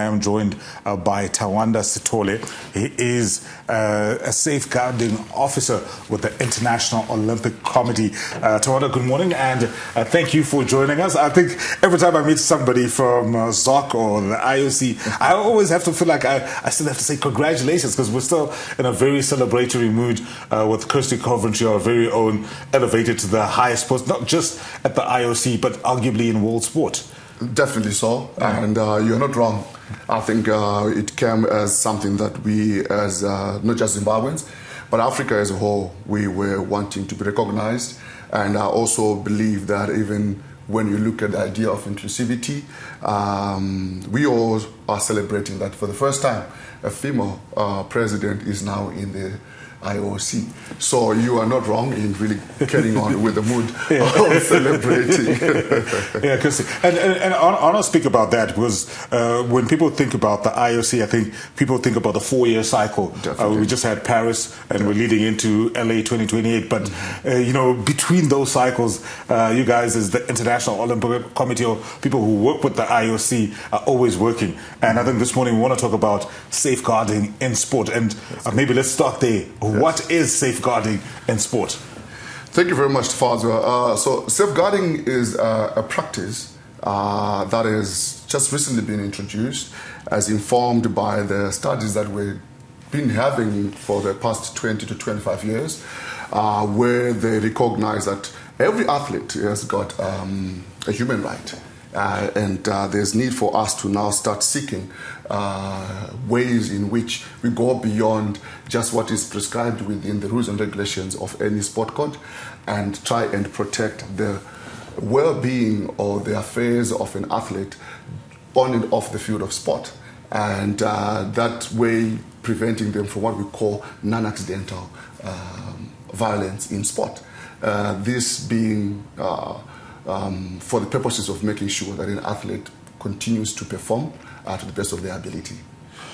am joined by Tawanda Sithole. He is a safeguarding officer with the International Olympic Committee. Tawanda, good morning, and thank you for joining us. I think every time I meet somebody from ZOC or the IOC, I always have to feel like I still have to say congratulations, because we're still in a very celebratory mood with Kirsty Coventry, our very own, elevated to the highest post, not just at the IOC, but arguably in world sport. Definitely so, and you're not wrong. I think it came as something that we, as not just Zimbabweans, but Africa as a whole, we were wanting to be recognized. And I also believe that even when you look at the idea of inclusivity, we all are celebrating that for the first time, a female president is now in the IOC. So you are not wrong in really carrying on with the mood of celebrating. Yeah, Kirsty. And I want to speak about that, because when people think about the IOC, I think people think about the 4-year cycle. We just had Paris, and we're leading into LA 2028. But, you know, between those cycles, you guys as the International Olympic Committee, or people who work with the IOC, are always working. And I think this morning we want to talk about safeguarding in sport. And maybe let's start there. What is safeguarding in sport? Thank you very much, Fazwa. So safeguarding is a practice that has just recently been introduced, as informed by the studies that we've been having for the past 20 to 25 years, where they recognize that every athlete has got a human right. And there's need for us to now start seeking ways in which we go beyond just what is prescribed within the rules and regulations of any sport code, and try and protect the well-being or the affairs of an athlete on and off the field of sport. And that way preventing them from what we call non-accidental violence in sport. This being for the purposes of making sure that an athlete continues to perform to the best of their ability.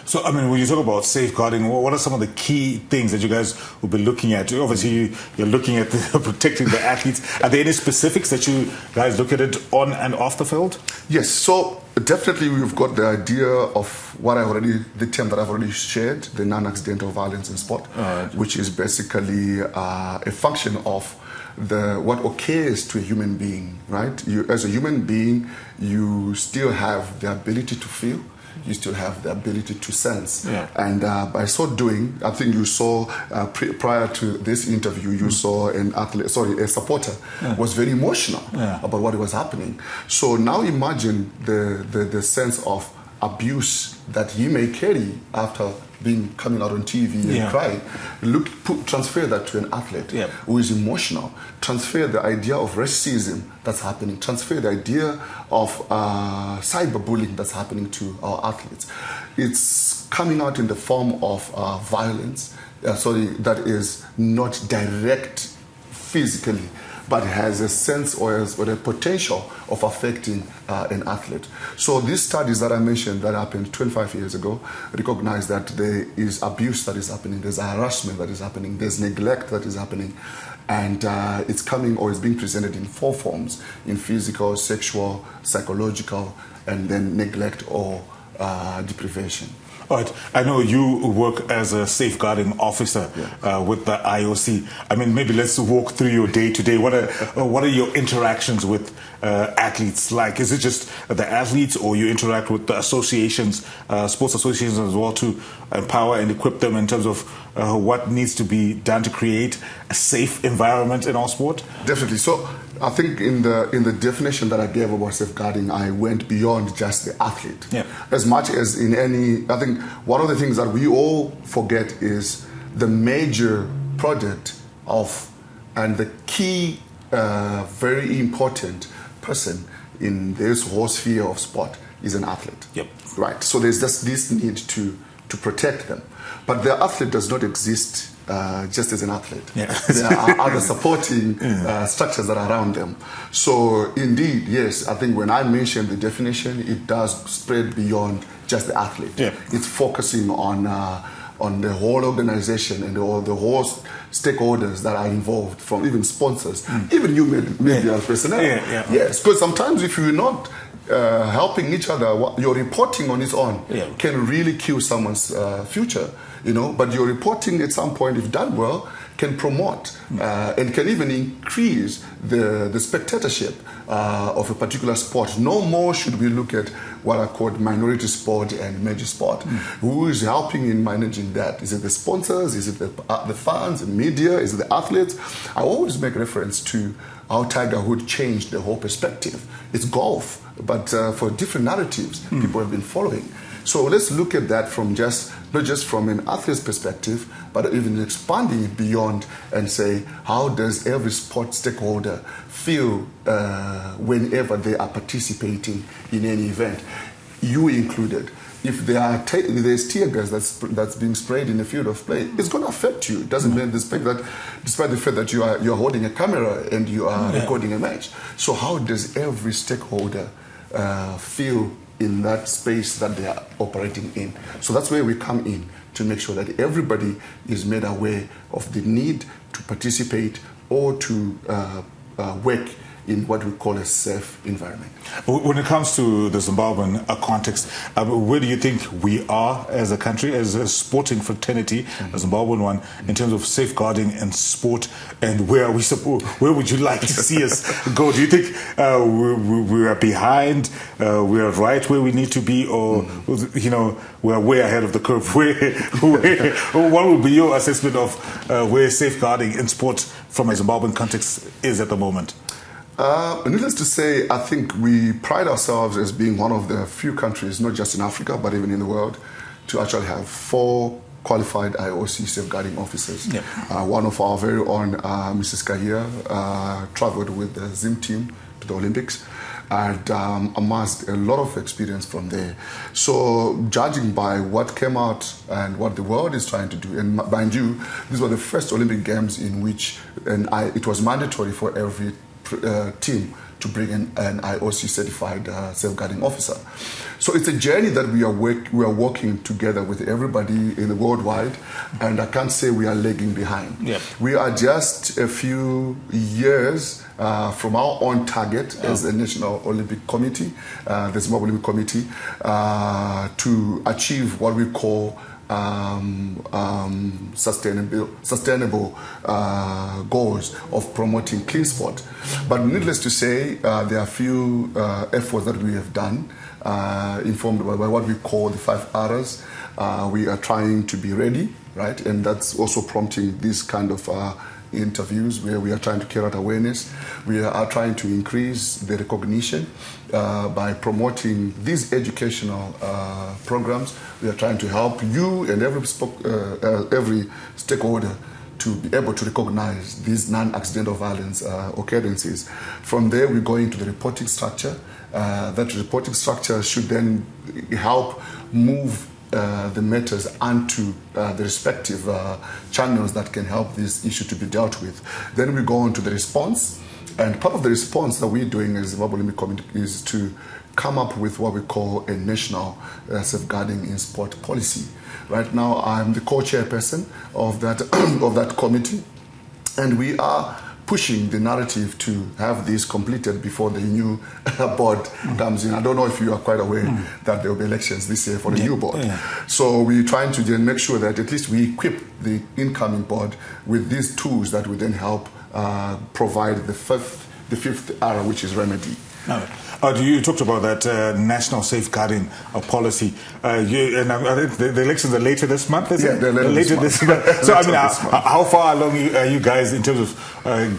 So, I mean, when you talk about safeguarding, what are some of the key things that you guys will be looking at? Obviously, you're looking at protecting the athletes. Are there any specifics that you guys look at it on and off the field? Yes, so definitely we've got the idea of the term that I've already shared, the non-accidental violence in sport, which is basically a function of what occurs to a human being, right? You, as a human being, you still have the ability to feel, you still have the ability to sense. And by so doing, I think you saw prior to this interview, you saw a supporter was very emotional about what was happening. So now imagine the sense of abuse that he may carry after coming out on TV and crying. Transfer that to an athlete who is emotional. Transfer the idea of racism that's happening. Transfer the idea of cyberbullying that's happening to our athletes. It's coming out in the form of violence, that is not direct physically, but has a sense or a potential of affecting an athlete. So these studies that I mentioned that happened 25 years ago recognize that there is abuse that is happening, there's harassment that is happening, there's neglect that is happening, and it's coming or is being presented in 4 forms: in physical, sexual, psychological, and then neglect or deprivation. All right. I know you work as a safeguarding officer with the IOC. I mean, maybe let's walk through your day-to-day. What are your interactions with athletes like? Is it just the athletes, or you interact with the associations, sports associations as well, to empower and equip them in terms of what needs to be done to create a safe environment in our sport? Definitely. So I think in the definition that I gave about safeguarding, I went beyond just the athlete. As much as in any, I think one of the things that we all forget is the major project and the key, very important person in this whole sphere of sport is an athlete. Right. So there's just this need to protect them. But the athlete does not exist just as an athlete. There are other supporting structures that are around them. So indeed, yes, I think when I mentioned the definition, it does spread beyond just the athlete. It's focusing on the whole organization and the whole stakeholders that are involved, from even sponsors, even you media personnel. Yes, because sometimes if you're not helping each other, your reporting on its own Yeah. can really kill someone's future, but your reporting at some point, if done well, can promote and can even increase the spectatorship of a particular sport. No more should we look at what are called minority sport and major sport. Who is helping in managing that? Is it the sponsors? Is it the fans, the media? Is it the athletes? I always make reference to how Tiger Woods changed the whole perspective. It's golf, but for different narratives people have been following. So let's look at that from not just from an athlete's perspective, but even expanding it beyond and say, how does every sport stakeholder feel whenever they are participating in any event, you included? If there's tear gas that's being sprayed in the field of play, it's going to affect you. It doesn't mean despite the fact that you're holding a camera and you are recording a match. So how does every stakeholder feel in that space that they are operating in? So that's where we come in to make sure that everybody is made aware of the need to participate or to work in what we call a safe environment. When it comes to the Zimbabwean context, where do you think we are as a country, as a sporting fraternity, a Zimbabwean one, in terms of safeguarding and sport, and where are we where would you like to see us go? Do you think we are behind, we are right where we need to be, or we are way ahead of the curve? What would be your assessment of where safeguarding in sport from a Zimbabwean context is at the moment? Needless to say, I think we pride ourselves as being one of the few countries, not just in Africa, but even in the world, to actually have 4 qualified IOC safeguarding officers. Yep. One of our very own, Mrs. Kahia, traveled with the Zim team to the Olympics and amassed a lot of experience from there. So judging by what came out and what the world is trying to do, and mind you, these were the first Olympic Games in which it was mandatory for every team to bring an IOC certified safeguarding officer. So it's a journey that we are working together with everybody in the worldwide, and I can't say we are lagging behind. Yep. We are just a few years from our own target as a National Olympic Committee, the Zimbabwe Olympic Committee, to achieve what we call sustainable goals of promoting clean sport. But needless to say, there are a few efforts that we have done, informed by what we call the 5 R's. We are trying to be ready, right? And that's also prompting this kind of interviews where we are trying to carry out awareness. We are trying to increase the recognition by promoting these educational programs. We are trying to help you and every stakeholder to be able to recognize these non-accidental violence occurrences. From there, we go into the reporting structure. That reporting structure should then help move the matters onto the respective channels that can help this issue to be dealt with. Then we go on to the response, and part of the response that we're doing as the Zimbabwe Olympic Committee is to come up with what we call a national safeguarding in sport policy. Right now, I'm the co-chairperson of that committee, and we are pushing the narrative to have this completed before the new board comes in. I don't know if you are quite aware that there will be elections this year for the new board. So we're trying to then make sure that at least we equip the incoming board with these tools that will then help provide the fifth R, which is remedy. You talked about that national safeguarding policy, and I think the elections are later this month, is it? They're later this month. So, I mean, how far along are you guys in terms of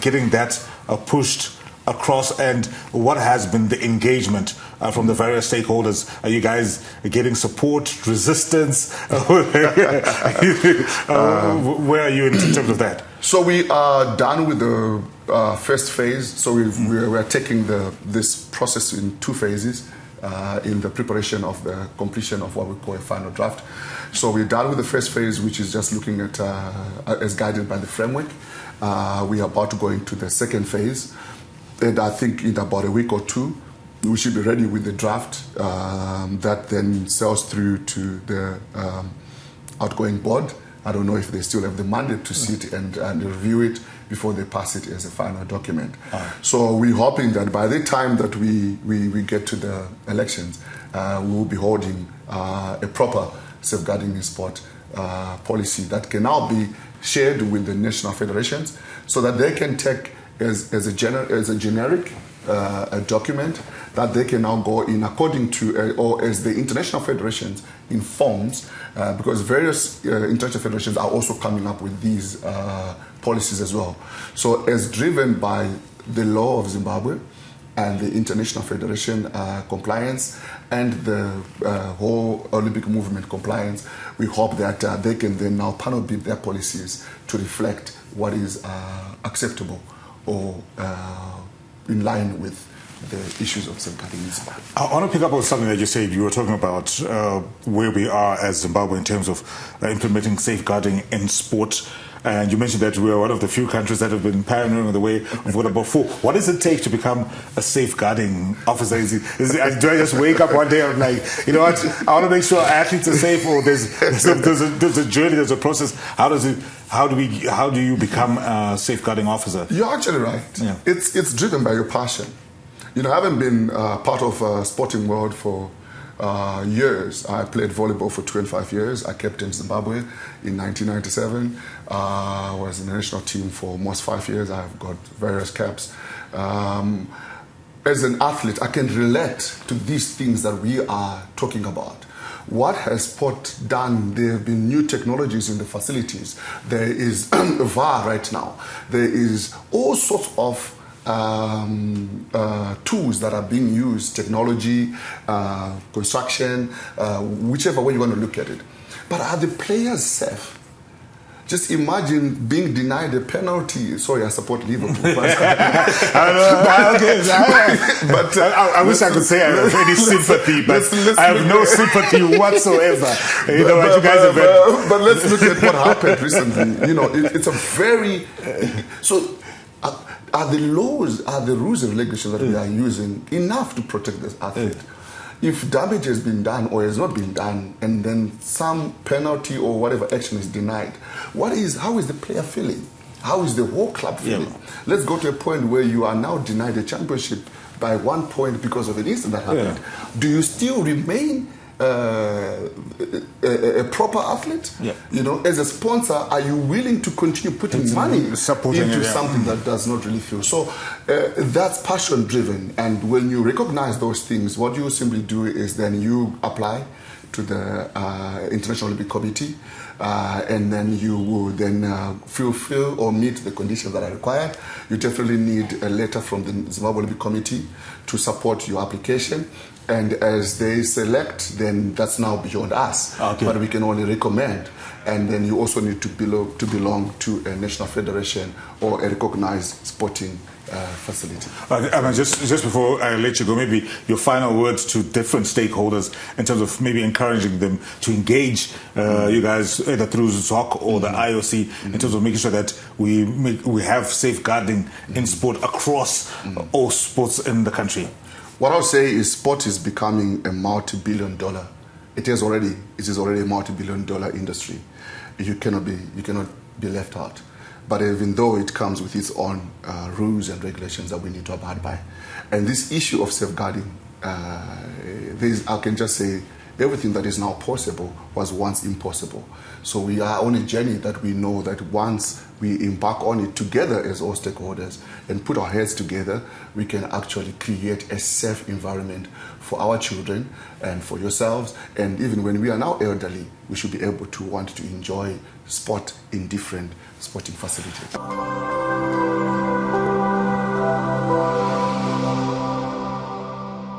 getting that pushed across, and what has been the engagement from the various stakeholders? Are you guys getting support, resistance? Where are you in terms of that? So we are done with the first phase. So we're taking this process in 2 phases in the preparation of the completion of what we call a final draft. So we're done with the first phase, which is just looking at as guided by the framework. We are about to go into the second phase, and I think in about a week or 2, we should be ready with the draft that then sails through to the outgoing board. I don't know if they still have the mandate to sit and review it before they pass it as a final document. So we're hoping that by the time that we get to the elections, we will be holding a proper safeguarding in sport policy that can now be shared with the national federations so that they can take as a generic document that they can now go in according to, or as the international federations informs, because various international federations are also coming up with these policies as well. So as driven by the law of Zimbabwe and the international federation compliance and the whole Olympic movement compliance, we hope that they can then now panel beat their policies to reflect what is acceptable or in line with the issues of safeguarding in Zimbabwe. I want to pick up on something that you said. You were talking about where we are as Zimbabwe in terms of implementing safeguarding in sport. And you mentioned that we are one of the few countries that have been pioneering the way of what about 4. What does it take to become a safeguarding officer? Do I just wake up one day and like, you know what, I want to make sure athletes are safe, or there's a journey, there's a process. How do you become a safeguarding officer? You're actually right. Yeah. It's driven by your passion. You know, having been part of a sporting world for years. I played volleyball for 25 years. I captained Zimbabwe in 1997. I was in the national team for almost 5 years. I've got various caps. As an athlete, I can relate to these things that we are talking about. What has sport done? There have been new technologies in the facilities. There is VAR right now. There is all sorts of tools that are being used, technology, construction, whichever way you want to look at it. But are the players safe? Just imagine being denied a penalty. Sorry, I support Liverpool. But I wish I could say I have any sympathy, but I have no sympathy whatsoever. But let's look at what happened recently. You know, it's a very... So are the laws, are the rules and regulations that we are using enough to protect this athlete? If damage has been done or has not been done, and then some penalty or whatever action is denied, how is the player feeling? How is the whole club feeling? Yeah. Let's go to a point where you are now denied a championship by 1 point because of an incident that happened. Yeah. Do you still remain a proper athlete? Yeah. You know, as a sponsor, are you willing to continue putting money into something that does not really feel? So that's passion driven, and when you recognize those things, what you simply do is then you apply to the International Olympic Committee, and then you will then fulfill or meet the conditions that are required. You definitely need a letter from the Zimbabwe Olympic Committee to support your application. And as they select, then that's now beyond us. Okay. But we can only recommend. And then you also need to belong to a national federation or a recognized sporting facility. Just before I let you go, maybe your final words to different stakeholders in terms of maybe encouraging them to engage you guys either through ZOC or the IOC in terms of making sure that we have safeguarding in sport across all sports in the country. What I'll say is sport is becoming a multi-billion-dollar. It is already a multi-billion-dollar industry. You cannot be left out. But even though it comes with its own rules and regulations that we need to abide by. And this issue of safeguarding, I can just say everything that is now possible was once impossible. So we are on a journey that we know that once we embark on it together as all stakeholders and put our heads together, we can actually create a safe environment for our children and for yourselves. And even when we are now elderly, we should be able to want to enjoy sport in different sporting facilities.